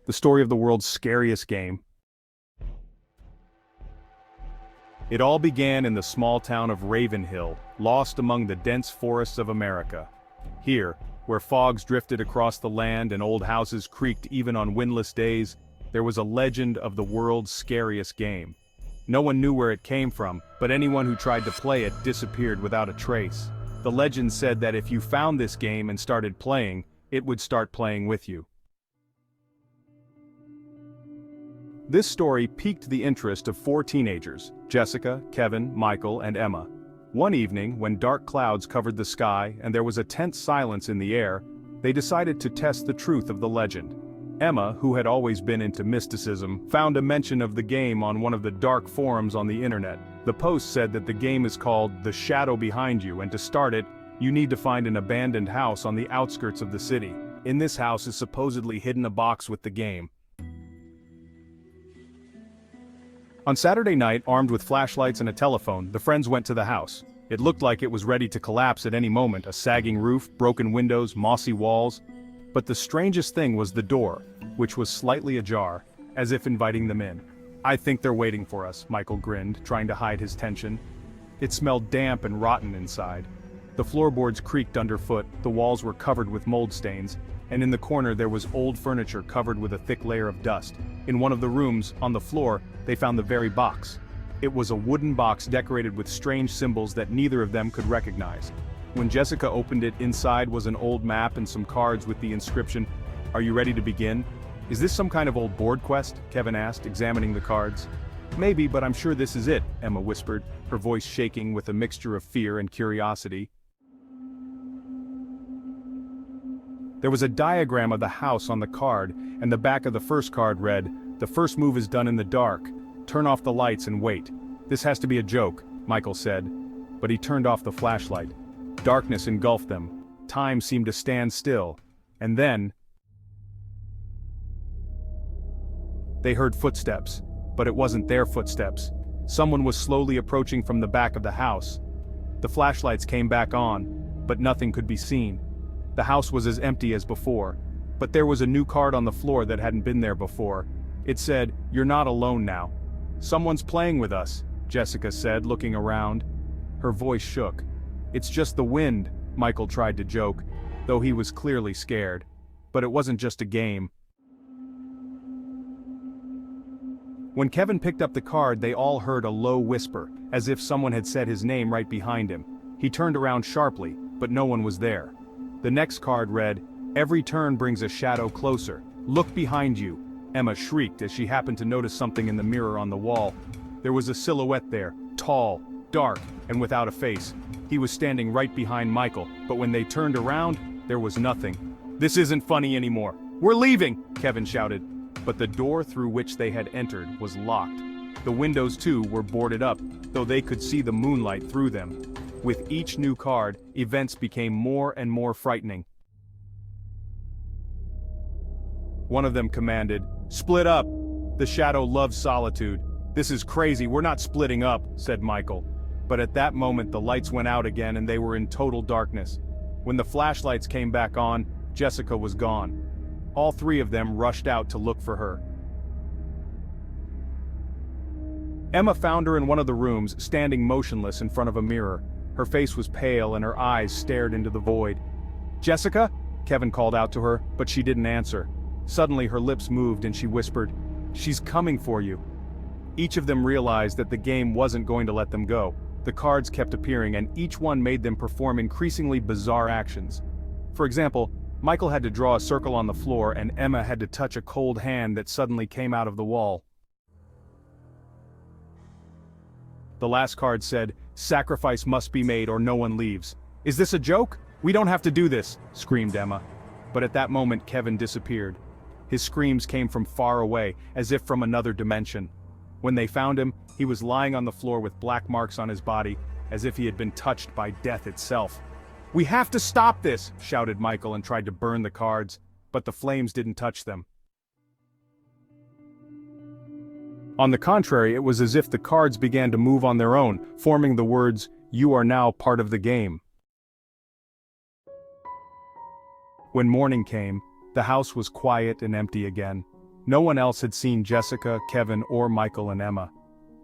the story of the world's scariest game. It all began in the small town of Ravenhill, lost among the dense forests of America. Here, where fogs drifted across the land and old houses creaked even on windless days, there was a legend of the world's scariest game. No one knew where it came from, but anyone who tried to play it disappeared without a trace. The legend said that if you found this game and started playing, it would start playing with you. This story piqued the interest of 4 teenagers, Jessica, Kevin, Michael, and Emma. One evening, when dark clouds covered the sky and there was a tense silence in the air, they decided to test the truth of the legend. Emma, who had always been into mysticism, found a mention of the game on one of the dark forums on the internet. The post said that the game is called The Shadow Behind You, and to start it, you need to find an abandoned house on the outskirts of the city. In this house is supposedly hidden a box with the game. On Saturday night, armed with flashlights and a telephone, the friends went to the house. It looked like it was ready to collapse at any moment, a sagging roof, broken windows, mossy walls. But the strangest thing was the door, which was slightly ajar, as if inviting them in. "I think they're waiting for us," Michael grinned, trying to hide his tension. It smelled damp and rotten inside. The floorboards creaked underfoot, the walls were covered with mold stains, and in the corner there was old furniture covered with a thick layer of dust. In one of the rooms, on the floor, they found the very box. It was a wooden box decorated with strange symbols that neither of them could recognize. When Jessica opened it, inside was an old map and some cards with the inscription, "Are you ready to begin?" "Is this some kind of old board quest?" Kevin asked, examining the cards. "Maybe, but I'm sure this is it," Emma whispered, her voice shaking with a mixture of fear and curiosity. There was a diagram of the house on the card, and the back of the first card read, "The first move is done in the dark. Turn off the lights and wait." "This has to be a joke," Michael said. But he turned off the flashlight. Darkness engulfed them. Time seemed to stand still. And then they heard footsteps, but it wasn't their footsteps. Someone was slowly approaching from the back of the house. The flashlights came back on, but nothing could be seen. The house was as empty as before, but there was a new card on the floor that hadn't been there before. It said, "You're not alone now." "Someone's playing with us," Jessica said, looking around. Her voice shook. "It's just the wind," Michael tried to joke, though he was clearly scared. But it wasn't just a game. When Kevin picked up the card, they all heard a low whisper, as if someone had said his name right behind him. He turned around sharply, but no one was there. The next card read, "Every turn brings a shadow closer. Look behind you." Emma shrieked as she happened to notice something in the mirror on the wall. There was a silhouette there, tall, dark, and without a face. He was standing right behind Michael, but when they turned around, there was nothing. "This isn't funny anymore. We're leaving!" Kevin shouted. But the door through which they had entered was locked. The windows too were boarded up, though they could see the moonlight through them. With each new card, events became more and more frightening. One of them commanded, "Split up! The shadow loves solitude." "This is crazy, we're not splitting up," said Michael. But at that moment the lights went out again and they were in total darkness. When the flashlights came back on, Jessica was gone. All 3 of them rushed out to look for her. Emma found her in one of the rooms, standing motionless in front of a mirror. Her face was pale and her eyes stared into the void. "Jessica?" Kevin called out to her, but she didn't answer. Suddenly her lips moved and she whispered, "She's coming for you." Each of them realized that the game wasn't going to let them go. The cards kept appearing and each one made them perform increasingly bizarre actions. For example, Michael had to draw a circle on the floor and Emma had to touch a cold hand that suddenly came out of the wall. The last card said, "Sacrifice must be made or no one leaves." "Is this a joke? We don't have to do this," screamed Emma. But at that moment Kevin disappeared. His screams came from far away, as if from another dimension. When they found him, he was lying on the floor with black marks on his body, as if he had been touched by death itself. "We have to stop this!" shouted Michael and tried to burn the cards, but the flames didn't touch them. On the contrary, it was as if the cards began to move on their own, forming the words, "You are now part of the game." When morning came, the house was quiet and empty again. No one else had seen Jessica, Kevin, or Michael and Emma.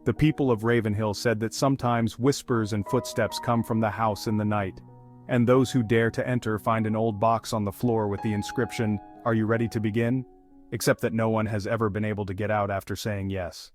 The people of Ravenhill said that sometimes whispers and footsteps come from the house in the night, and those who dare to enter find an old box on the floor with the inscription, "Are you ready to begin?" Except that no one has ever been able to get out after saying yes.